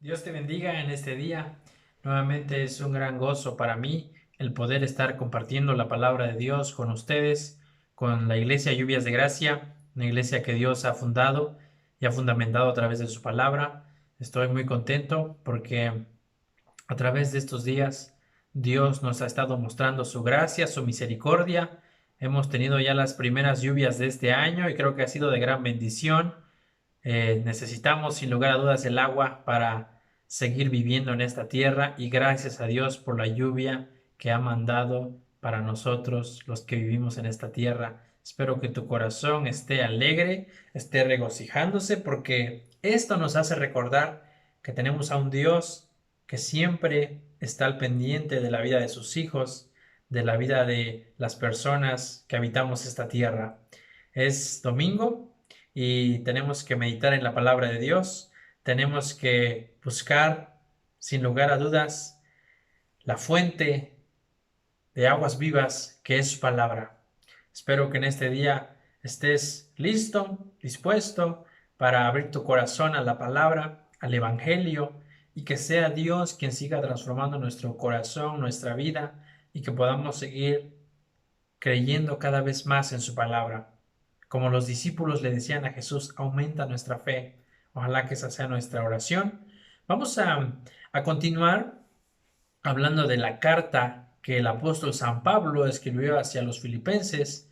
Dios te bendiga en este día. Nuevamente es un gran gozo para mí el poder estar compartiendo la palabra de Dios con ustedes, con la Iglesia Lluvias de Gracia, una iglesia que Dios ha fundado y ha fundamentado a través de su palabra. Estoy muy contento porque a través de estos días Dios nos ha estado mostrando su gracia, su misericordia. Hemos tenido ya las primeras lluvias de este año y creo que ha sido de gran bendición. Necesitamos sin lugar a dudas el agua para seguir viviendo en esta tierra y gracias a Dios por la lluvia que ha mandado para nosotros los que vivimos en esta tierra. Espero que tu corazón esté alegre, esté regocijándose porque esto nos hace recordar que tenemos a un Dios que siempre está al pendiente de la vida de sus hijos, de la vida de las personas que habitamos esta tierra. Es domingo y tenemos que meditar en la palabra de Dios, tenemos que buscar, sin lugar a dudas, la fuente de aguas vivas que es su palabra. Espero que en este día estés listo, dispuesto para abrir tu corazón a la palabra, al Evangelio, y que sea Dios quien siga transformando nuestro corazón, nuestra vida, y que podamos seguir creyendo cada vez más en su palabra. Como los discípulos le decían a Jesús, aumenta nuestra fe. Ojalá que esa sea nuestra oración. Vamos a continuar hablando de la carta que el apóstol San Pablo escribió hacia los filipenses.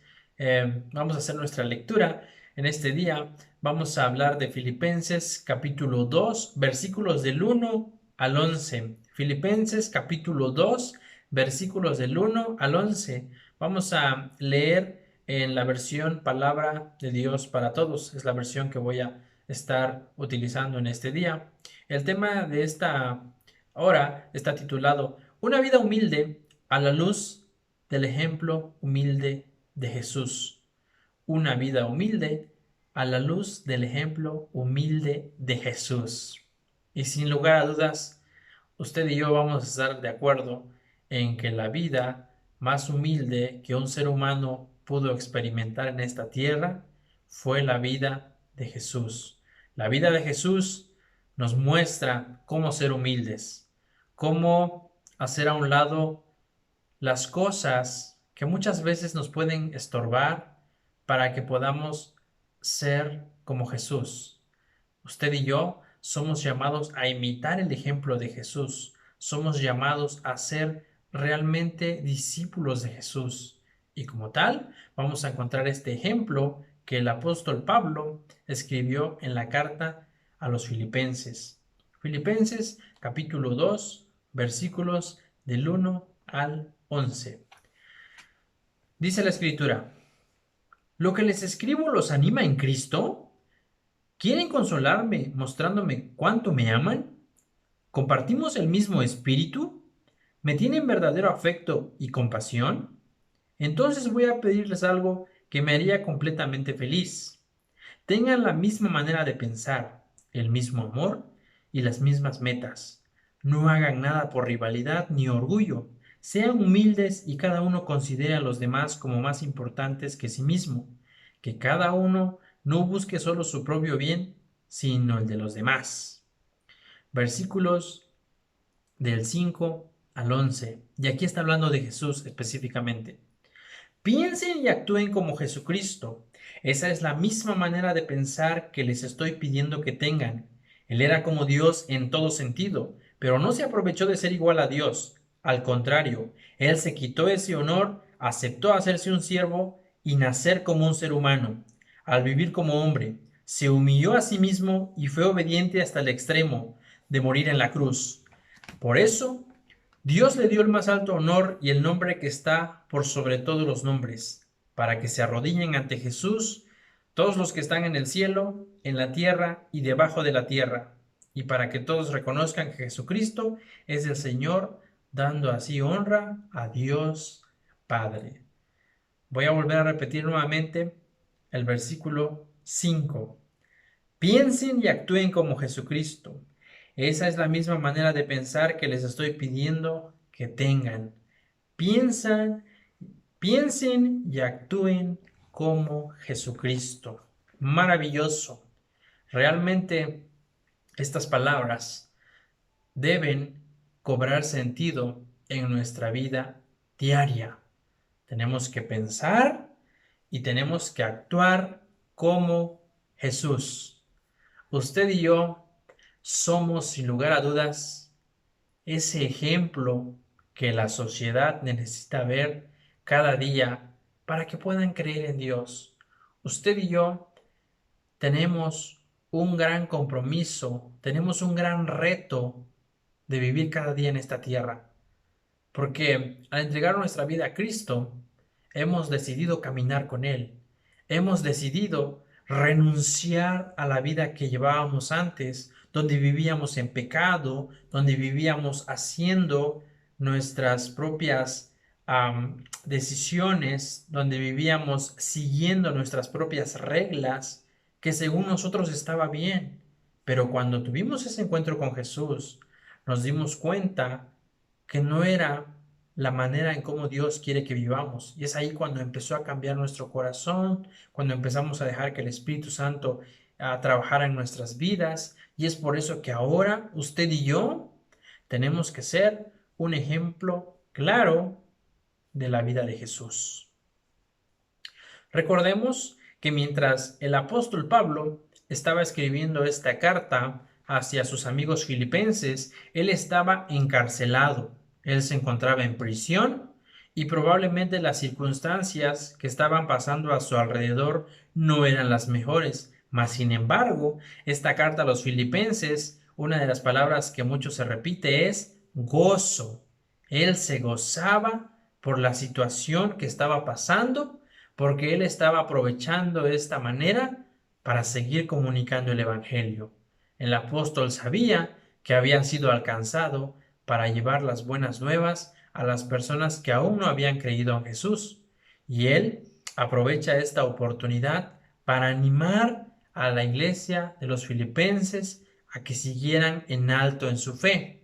Vamos a hacer nuestra lectura en este día. Vamos a hablar de Filipenses capítulo 2, versículos del 1 al 11. Filipenses capítulo 2, versículos del 1 al 11. Vamos a leer en la versión Palabra de Dios para Todos. Es la versión que voy a estar utilizando en este día. El tema de esta hora está titulado Una vida humilde a la luz del ejemplo humilde de Jesús. Una vida humilde a la luz del ejemplo humilde de Jesús. Y sin lugar a dudas, usted y yo vamos a estar de acuerdo en que la vida más humilde que un ser humano pudo experimentar en esta tierra fue la vida de Jesús. La vida de Jesús nos muestra cómo ser humildes, cómo hacer a un lado las cosas que muchas veces nos pueden estorbar para que podamos ser como Jesús. Usted y yo somos llamados a imitar el ejemplo de Jesús. Somos llamados a ser realmente discípulos de Jesús. Y como tal, vamos a encontrar este ejemplo que el apóstol Pablo escribió en la carta a los filipenses. Filipenses capítulo 2, versículos del 1 al 11. Dice la escritura, ¿lo que les escribo los anima en Cristo? ¿Quieren consolarme mostrándome cuánto me aman? ¿Compartimos el mismo espíritu? ¿Me tienen verdadero afecto y compasión? Entonces voy a pedirles algo que me haría completamente feliz. Tengan la misma manera de pensar, el mismo amor y las mismas metas. No hagan nada por rivalidad ni orgullo. Sean humildes y cada uno considere a los demás como más importantes que sí mismo. Que cada uno no busque solo su propio bien, sino el de los demás. Versículos del 5 al 11. Y aquí está hablando de Jesús específicamente. Piensen y actúen como Jesucristo. Esa es la misma manera de pensar que les estoy pidiendo que tengan. Él era como Dios en todo sentido, pero no se aprovechó de ser igual a Dios. Al contrario, Él se quitó ese honor, aceptó hacerse un siervo y nacer como un ser humano. Al vivir como hombre, se humilló a sí mismo y fue obediente hasta el extremo de morir en la cruz. Por eso, Dios le dio el más alto honor y el nombre que está por sobre todos los nombres, para que se arrodillen ante Jesús todos los que están en el cielo, en la tierra y debajo de la tierra, y para que todos reconozcan que Jesucristo es el Señor, dando así honra a Dios Padre. Voy a volver a repetir nuevamente el versículo 5. Piensen y actúen como Jesucristo. Esa es la misma manera de pensar que les estoy pidiendo que tengan. Piensan, piensen y actúen como Jesucristo. Maravilloso. Realmente estas palabras deben cobrar sentido en nuestra vida diaria. Tenemos que pensar y tenemos que actuar como Jesús. Usted y yo somos, sin lugar a dudas, ese ejemplo que la sociedad necesita ver cada día para que puedan creer en Dios. Usted y yo tenemos un gran compromiso, tenemos un gran reto de vivir cada día en esta tierra, porque al entregar nuestra vida a Cristo, hemos decidido caminar con Él, hemos decidido renunciar a la vida que llevábamos antes, donde vivíamos en pecado, donde vivíamos haciendo nuestras propias decisiones, donde vivíamos siguiendo nuestras propias reglas, que según nosotros estaba bien. Pero cuando tuvimos ese encuentro con Jesús, nos dimos cuenta que no era la manera en cómo Dios quiere que vivamos. Y es ahí cuando empezó a cambiar nuestro corazón, cuando empezamos a dejar que el Espíritu Santo trabajara en nuestras vidas. Y es por eso que ahora usted y yo tenemos que ser un ejemplo claro de la vida de Jesús. Recordemos que mientras el apóstol Pablo estaba escribiendo esta carta hacia sus amigos filipenses, él estaba encarcelado, él se encontraba en prisión y probablemente las circunstancias que estaban pasando a su alrededor no eran las mejores. Mas, sin embargo, esta carta a los filipenses, una de las palabras que mucho se repite es gozo. Él se gozaba por la situación que estaba pasando, porque él estaba aprovechando esta manera para seguir comunicando el Evangelio. El apóstol sabía que había sido alcanzado para llevar las buenas nuevas a las personas que aún no habían creído en Jesús. Y él aprovecha esta oportunidad para animar a la iglesia de los filipenses a que siguieran en alto en su fe.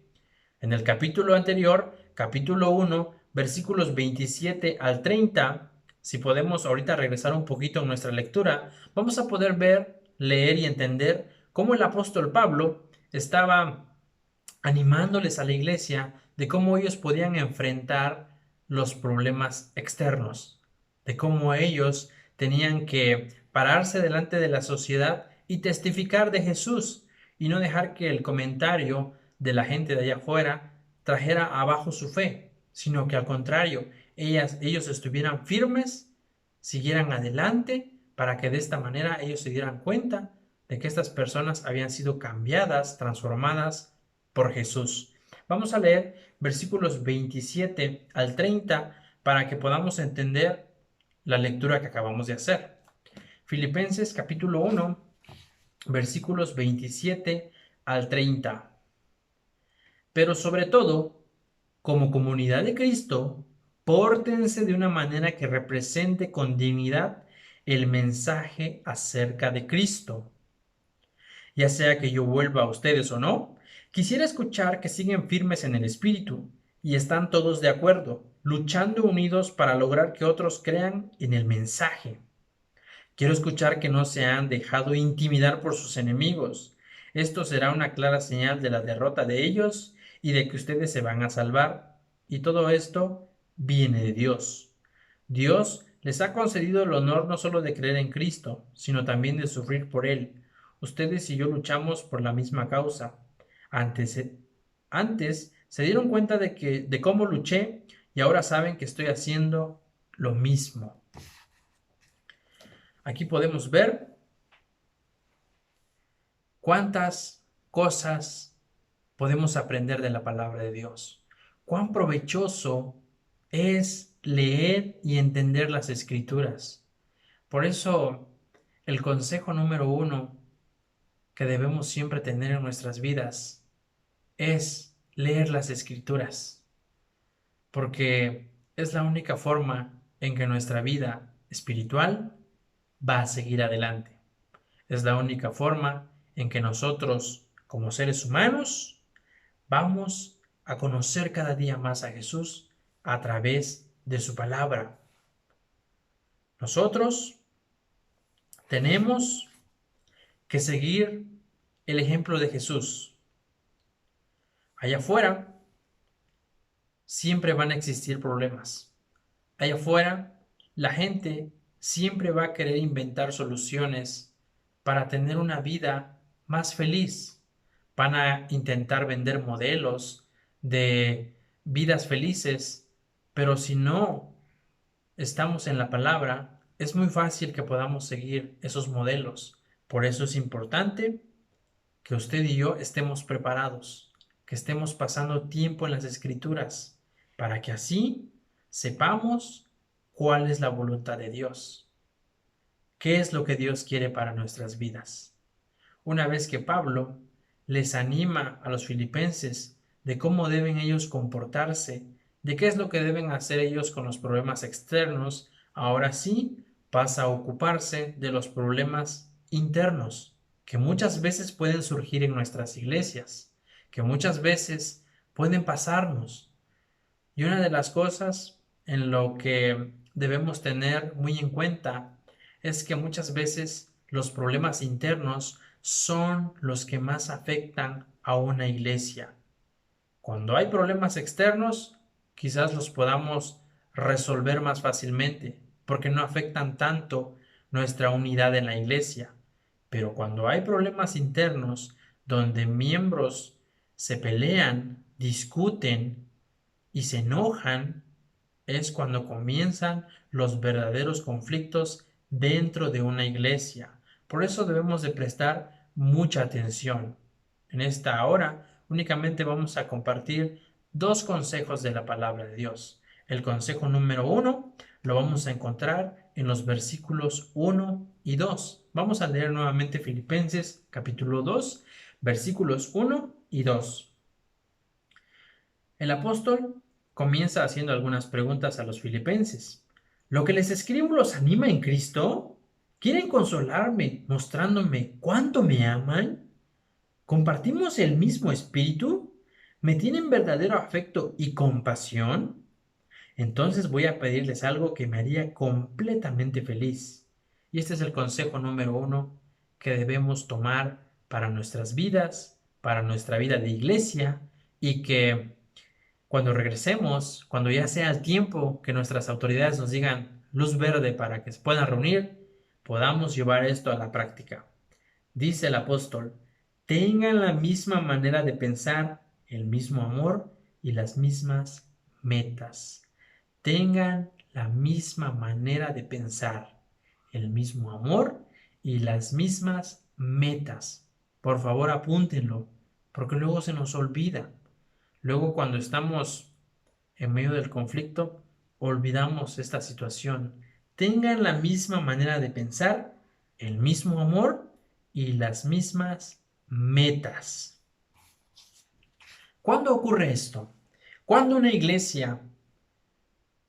En el capítulo anterior, capítulo 1, versículos 27 al 30, si podemos ahorita regresar un poquito en nuestra lectura, vamos a poder ver, leer y entender cómo el apóstol Pablo estaba animándoles a la iglesia de cómo ellos podían enfrentar los problemas externos, de cómo ellos tenían que pararse delante de la sociedad y testificar de Jesús y no dejar que el comentario de la gente de allá afuera trajera abajo su fe, sino que al contrario, ellos estuvieran firmes, siguieran adelante para que de esta manera ellos se dieran cuenta de que estas personas habían sido cambiadas, transformadas por Jesús. Vamos a leer versículos 27 al 30 para que podamos entender la lectura que acabamos de hacer. Filipenses capítulo 1, versículos 27 al 30. Pero sobre todo, como comunidad de Cristo, pórtense de una manera que represente con dignidad el mensaje acerca de Cristo. Ya sea que yo vuelva a ustedes o no, quisiera escuchar que siguen firmes en el espíritu y están todos de acuerdo, luchando unidos para lograr que otros crean en el mensaje. Quiero escuchar que no se han dejado intimidar por sus enemigos. Esto será una clara señal de la derrota de ellos y de que ustedes se van a salvar. Y todo esto viene de Dios. Dios les ha concedido el honor no solo de creer en Cristo, sino también de sufrir por Él. Ustedes y yo luchamos por la misma causa. Antes se dieron cuenta de cómo luché y ahora saben que estoy haciendo lo mismo. Aquí podemos ver cuántas cosas podemos aprender de la palabra de Dios. Cuán provechoso es leer y entender las Escrituras. Por eso, el consejo número 1 que debemos siempre tener en nuestras vidas es leer las Escrituras, porque es la única forma en que nuestra vida espiritual va a seguir adelante. Es la única forma en que nosotros, como seres humanos, vamos a conocer cada día más a Jesús a través de su palabra. Nosotros tenemos que seguir el ejemplo de Jesús. Allá afuera siempre van a existir problemas. Allá afuera la gente siempre va a querer inventar soluciones para tener una vida más feliz. Van a intentar vender modelos de vidas felices, pero si no estamos en la palabra, es muy fácil que podamos seguir esos modelos. Por eso es importante que usted y yo estemos preparados, que estemos pasando tiempo en las Escrituras, para que así sepamos cuál es la voluntad de Dios, qué es lo que Dios quiere para nuestras vidas. Una vez que Pablo les anima a los filipenses de cómo deben ellos comportarse, de qué es lo que deben hacer ellos con los problemas externos, ahora sí pasa a ocuparse de los problemas internos, que muchas veces pueden surgir en nuestras iglesias, que muchas veces pueden pasarnos. Y una de las cosas en lo que debemos tener muy en cuenta es que muchas veces los problemas internos son los que más afectan a una iglesia. Cuando hay problemas externos, quizás los podamos resolver más fácilmente, porque no afectan tanto nuestra unidad en la iglesia. Pero cuando hay problemas internos, donde miembros se pelean, discuten y se enojan, es cuando comienzan los verdaderos conflictos dentro de una iglesia. Por eso debemos de prestar mucha atención. En esta hora únicamente vamos a compartir dos consejos de la palabra de Dios. El consejo número 1 lo vamos a encontrar en los versículos 1 y 2. Vamos a leer nuevamente Filipenses capítulo 2, versículos 1 y 2. El apóstol comienza haciendo algunas preguntas a los filipenses. ¿Lo que les escribo los anima en Cristo? ¿Quieren consolarme mostrándome cuánto me aman? ¿Compartimos el mismo espíritu? ¿Me tienen verdadero afecto y compasión? Entonces voy a pedirles algo que me haría completamente feliz. Y este es el consejo número 1 que debemos tomar para nuestras vidas, para nuestra vida de iglesia, y que cuando regresemos, cuando ya sea el tiempo que nuestras autoridades nos digan luz verde para que se puedan reunir, podamos llevar esto a la práctica. Dice el apóstol, tengan la misma manera de pensar, el mismo amor y las mismas metas. Tengan la misma manera de pensar, el mismo amor y las mismas metas. Por favor, apúntenlo, porque luego se nos olvida. Luego, cuando estamos en medio del conflicto, olvidamos esta situación. Tengan la misma manera de pensar, el mismo amor y las mismas metas. ¿Cuándo ocurre esto? Cuando una iglesia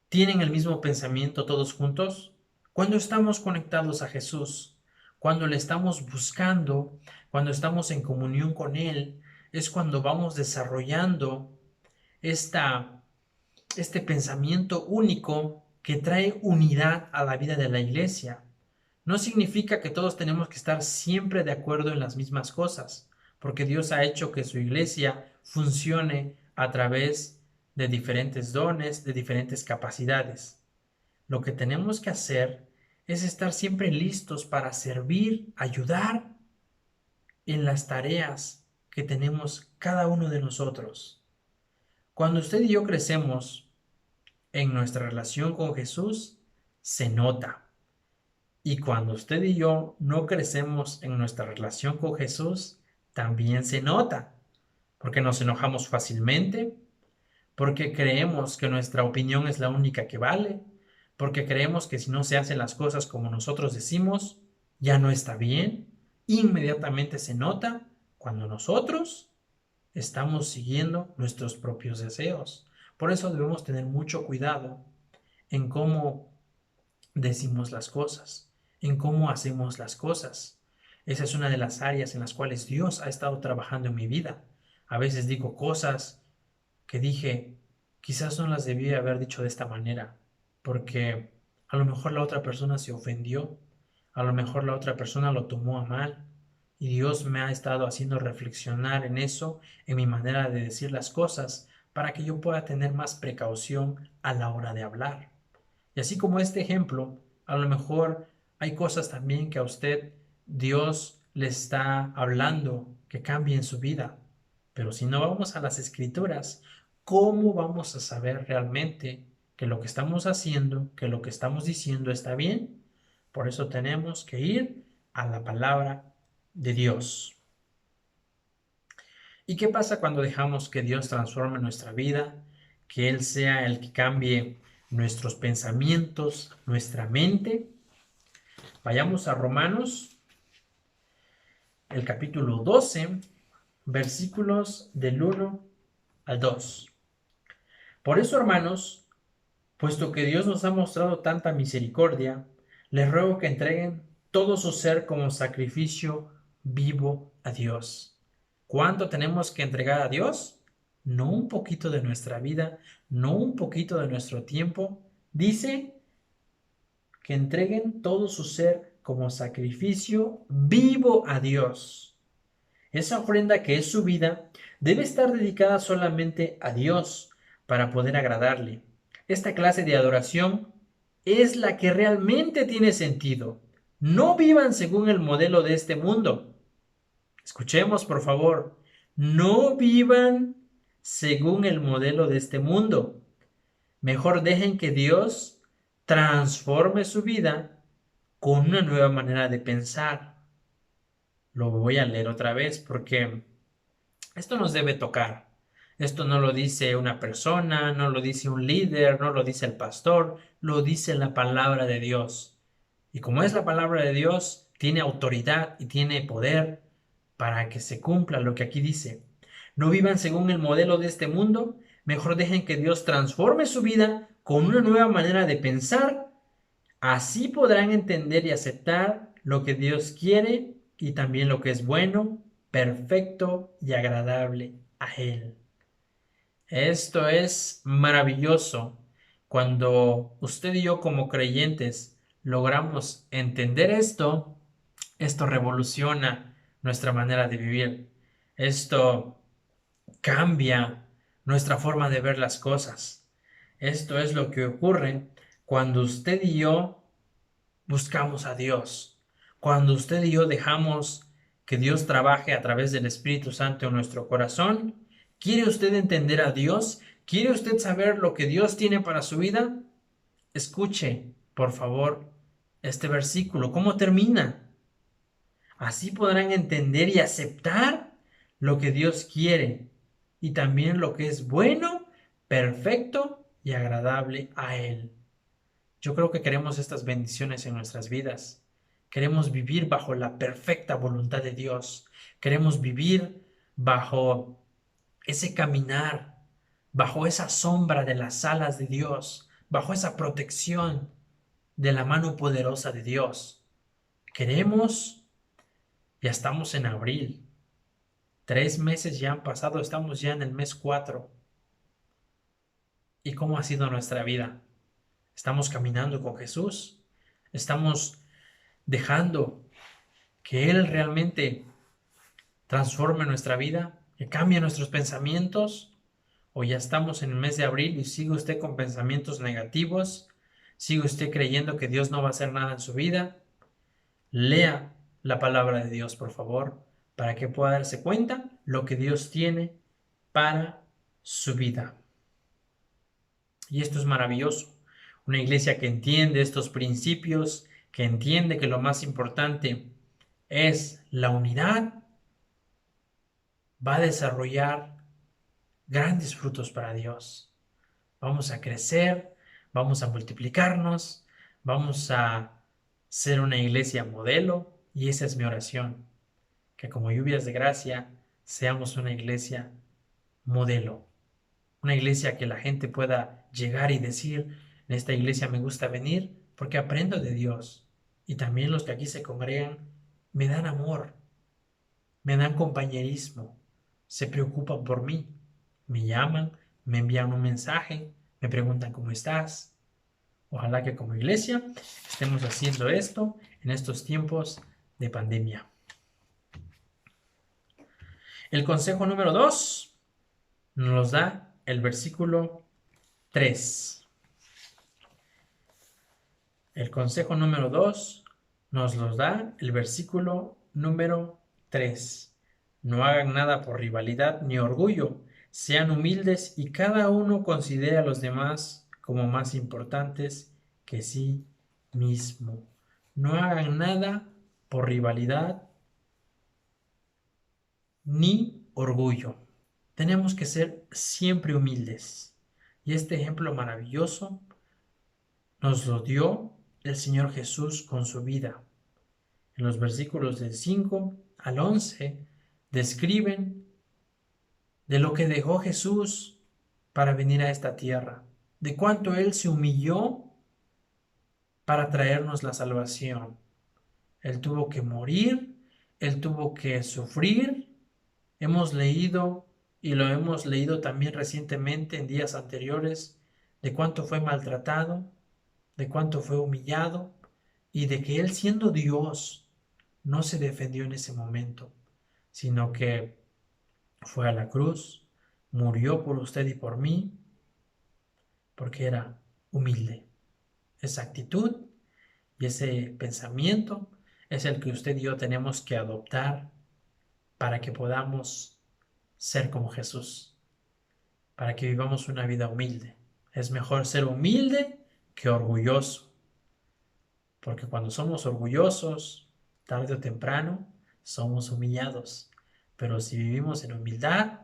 tiene el mismo pensamiento todos juntos, cuando estamos conectados a Jesús, cuando le estamos buscando, cuando estamos en comunión con Él, es cuando vamos desarrollando este pensamiento único que trae unidad a la vida de la iglesia. No significa que todos tenemos que estar siempre de acuerdo en las mismas cosas, porque Dios ha hecho que su iglesia funcione a través de diferentes dones, de diferentes capacidades. Lo que tenemos que hacer es estar siempre listos para servir, ayudar en las tareas que tenemos cada uno de nosotros. Cuando usted y yo crecemos en nuestra relación con Jesús, se nota. Y cuando usted y yo no crecemos en nuestra relación con Jesús, también se nota. Porque nos enojamos fácilmente, porque creemos que nuestra opinión es la única que vale, porque creemos que si no se hacen las cosas como nosotros decimos, ya no está bien. Inmediatamente se nota cuando nosotros estamos siguiendo nuestros propios deseos. Por eso debemos tener mucho cuidado en cómo decimos las cosas, en cómo hacemos las cosas. Esa es una de las áreas en las cuales Dios ha estado trabajando en mi vida. A veces digo cosas que dije, quizás no las debí haber dicho de esta manera, porque a lo mejor la otra persona se ofendió, a lo mejor la otra persona lo tomó a mal, y Dios me ha estado haciendo reflexionar en eso, en mi manera de decir las cosas, para que yo pueda tener más precaución a la hora de hablar. Y así como este ejemplo, a lo mejor hay cosas también que a usted Dios le está hablando que cambien su vida. Pero si no vamos a las escrituras, ¿cómo vamos a saber realmente que lo que estamos haciendo, que lo que estamos diciendo está bien? Por eso tenemos que ir a la palabra de Dios. ¿Y qué pasa cuando dejamos que Dios transforme nuestra vida? Que Él sea el que cambie nuestros pensamientos, nuestra mente. Vayamos a Romanos, el capítulo 12, versículos del 1 al 2. Por eso, hermanos, puesto que Dios nos ha mostrado tanta misericordia, les ruego que entreguen todo su ser como sacrificio vivo a Dios. ¿Cuánto tenemos que entregar a Dios? No un poquito de nuestra vida, no un poquito de nuestro tiempo. Dice que entreguen todo su ser como sacrificio vivo a Dios. Esa ofrenda que es su vida debe estar dedicada solamente a Dios para poder agradarle. Esta clase de adoración es la que realmente tiene sentido. No vivan según el modelo de este mundo. Escuchemos, por favor. No vivan según el modelo de este mundo. Mejor dejen que Dios transforme su vida con una nueva manera de pensar. Lo voy a leer otra vez porque esto nos debe tocar. Esto no lo dice una persona, no lo dice un líder, no lo dice el pastor, lo dice la palabra de Dios. Y como es la palabra de Dios, tiene autoridad y tiene poder para que se cumpla lo que aquí dice. No vivan según el modelo de este mundo, mejor dejen que Dios transforme su vida con una nueva manera de pensar. Así podrán entender y aceptar lo que Dios quiere y también lo que es bueno, perfecto y agradable a Él. Esto es maravilloso cuando usted y yo como creyentes logramos entender esto. Esto revoluciona nuestra manera de vivir. Esto cambia nuestra forma de ver las cosas. Esto es lo que ocurre cuando usted y yo buscamos a Dios. Cuando usted y yo dejamos que Dios trabaje a través del Espíritu Santo en nuestro corazón, ¿quiere usted entender a Dios? ¿Quiere usted saber lo que Dios tiene para su vida? Escuche, por favor, este versículo. ¿Cómo termina? Así podrán entender y aceptar lo que Dios quiere y también lo que es bueno, perfecto y agradable a Él. Yo creo que queremos estas bendiciones en nuestras vidas. Queremos vivir bajo la perfecta voluntad de Dios. Queremos vivir bajo ese caminar, bajo esa sombra de las alas de Dios, bajo esa protección de la mano poderosa de Dios. Queremos, ya estamos en abril, 3 meses ya han pasado, estamos ya en el mes 4. ¿Y cómo ha sido nuestra vida? ¿Estamos caminando con Jesús? ¿Estamos dejando que Él realmente transforme nuestra vida, que cambie nuestros pensamientos? ¿O ya estamos en el mes de abril y sigue usted con pensamientos negativos? ¿Sigue usted creyendo que Dios no va a hacer nada en su vida? Lea la palabra de Dios, por favor, para que pueda darse cuenta lo que Dios tiene para su vida. Y esto es maravilloso. Una iglesia que entiende estos principios, que entiende que lo más importante es la unidad, va a desarrollar grandes frutos para Dios. Vamos a crecer, vamos a multiplicarnos, vamos a ser una iglesia modelo y esa es mi oración, que como lluvias de gracia seamos una iglesia modelo, una iglesia que la gente pueda llegar y decir, en esta iglesia me gusta venir porque aprendo de Dios y también los que aquí se congregan me dan amor, me dan compañerismo, se preocupan por mí, me llaman, me envían un mensaje, me preguntan cómo estás. Ojalá que como iglesia estemos haciendo esto en estos tiempos de pandemia. El consejo número 2 nos los da el versículo 3. El consejo número 2 nos los da el versículo número 3. No hagan nada por rivalidad ni orgullo, sean humildes y cada uno considere a los demás como más importantes que sí mismo. No hagan nada por rivalidad ni orgullo. Tenemos que ser siempre humildes. Y este ejemplo maravilloso nos lo dio el Señor Jesús con su vida. En los versículos del 5 al 11 describen de lo que dejó Jesús para venir a esta tierra, de cuánto Él se humilló para traernos la salvación. Él tuvo que morir, Él tuvo que sufrir. Hemos leído, y lo hemos leído también recientemente en días anteriores, de cuánto fue maltratado, de cuánto fue humillado, y de que Él, siendo Dios, no se defendió en ese momento, sino que fue a la cruz, murió por usted y por mí, porque era humilde. Esa actitud y ese pensamiento es el que usted y yo tenemos que adoptar para que podamos ser como Jesús, para que vivamos una vida humilde. Es mejor ser humilde que orgulloso, porque cuando somos orgullosos, tarde o temprano, somos humillados. Pero si vivimos en humildad,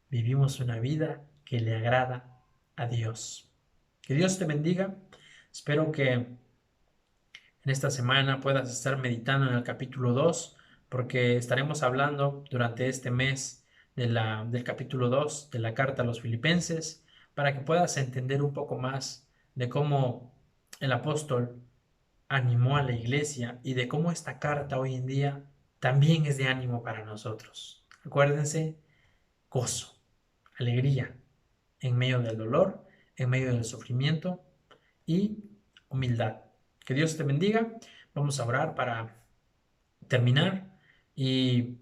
vivimos una vida que le agrada a Dios. Que Dios te bendiga. Espero que en esta semana puedas estar meditando en el capítulo 2, porque estaremos hablando durante este mes del capítulo 2 de la carta a los Filipenses, para que puedas entender un poco más de cómo el apóstol animó a la iglesia y de cómo esta carta hoy en día también es de ánimo para nosotros. Acuérdense, gozo, alegría en medio del dolor, en medio del sufrimiento y humildad. Que Dios te bendiga. Vamos a orar para terminar. Y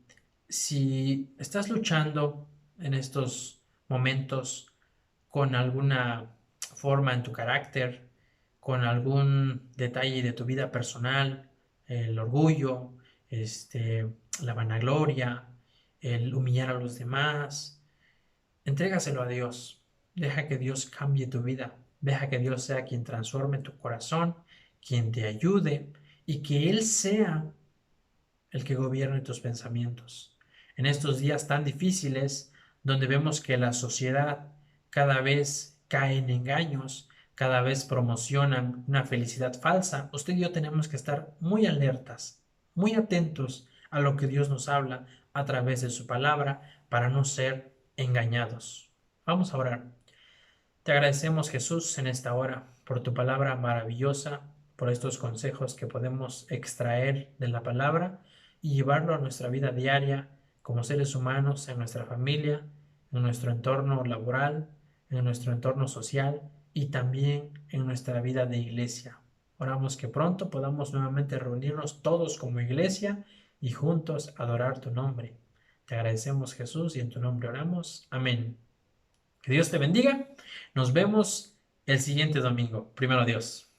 si estás luchando en estos momentos con alguna forma en tu carácter, con algún detalle de tu vida personal, el orgullo, la vanagloria, el humillar a los demás, entrégaselo a Dios. Deja que Dios cambie tu vida. Deja que Dios sea quien transforme tu corazón, quien te ayude y que Él sea el que gobierne tus pensamientos. En estos días tan difíciles, donde vemos que la sociedad cada vez cae en engaños, cada vez promocionan una felicidad falsa, usted y yo tenemos que estar muy alertas, muy atentos a lo que Dios nos habla a través de su palabra para no ser engañados. Vamos a orar. Te agradecemos, Jesús, en esta hora por tu palabra maravillosa, por estos consejos que podemos extraer de la palabra y llevarlo a nuestra vida diaria como seres humanos, en nuestra familia, en nuestro entorno laboral, en nuestro entorno social y también en nuestra vida de iglesia. Oramos que pronto podamos nuevamente reunirnos todos como iglesia y juntos adorar tu nombre. Te agradecemos, Jesús, y en tu nombre oramos. Amén. Que Dios te bendiga. Nos vemos el siguiente domingo. Primero Dios.